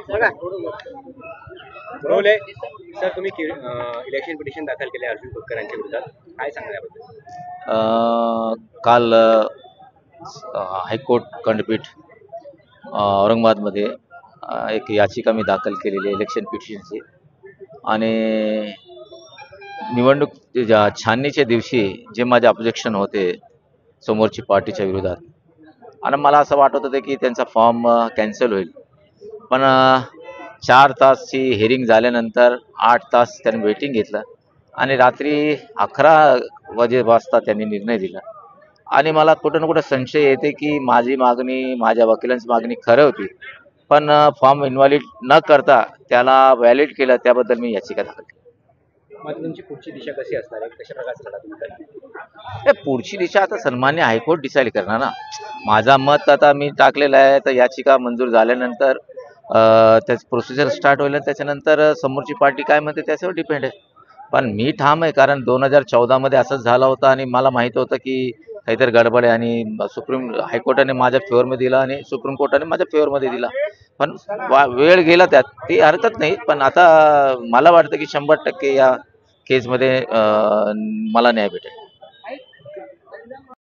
बरोबर सर, तुम्ही election petition दाखल केले अर्जुन खोतकर यांच्या विरोधात, काय सांगा याबद्दल? काल हायकोर्ट खंडपीठ औरंगाबादमध्ये एक याचिका मी दाखल केलेली आहे इलेक्शन पिटिशनची. आणि निवडणूक छाननीच्या दिवशी जे माझे ऑब्जेक्शन होते समोरची पार्टीच्या विरोधात, आणि मला असं वाटत होतं की त्यांचा फॉर्म कॅन्सल होईल, पण 4 तासची हिअरिंग झाल्यानंतर 8 तास त्यांनी वेटिंग घेतलं आणि रात्री 11 वाजता त्यांनी निर्णय दिला. आणि मला कुठं ना कुठं संशय येते की माझी मागणी, माझ्या वकिलांची मागणी खरं होती, पण फॉर्म इन्व्हॅलिड न करता त्याला व्हॅलिड केलं, त्याबद्दल मी याचिका दाखल केली. मग तुमची पुढची दिशा कशी असणार आहे, कशा प्रकारचा लढा तुम्ही करणार? पुढची दिशा आता सन्मान्य हायकोर्ट डिसाईड करणार ना. माझा मत आता मी टाकलेलं आहे, तर याचिका मंजूर झाल्यानंतर त्याची प्रोसिजर स्टार्ट होईल, त्याच्यानंतर समोरची पार्टी काय म्हणते त्याच्यावर डिपेंड आहे. पण मी ठाम आहे, कारण 2014 असंच झालं होतं आणि मला माहित होतं की काहीतरी गडबड आहे, आणि हायकोर्टाने माझ्या फेवरमध्ये दिला आणि सुप्रीम कोर्टाने माझ्या फेवरमध्ये दिला. पण वेळ गेला त्यात, ती हरकत नाही. पण आता मला वाटतं की 100% या केसमध्ये मला न्याय भेटेल.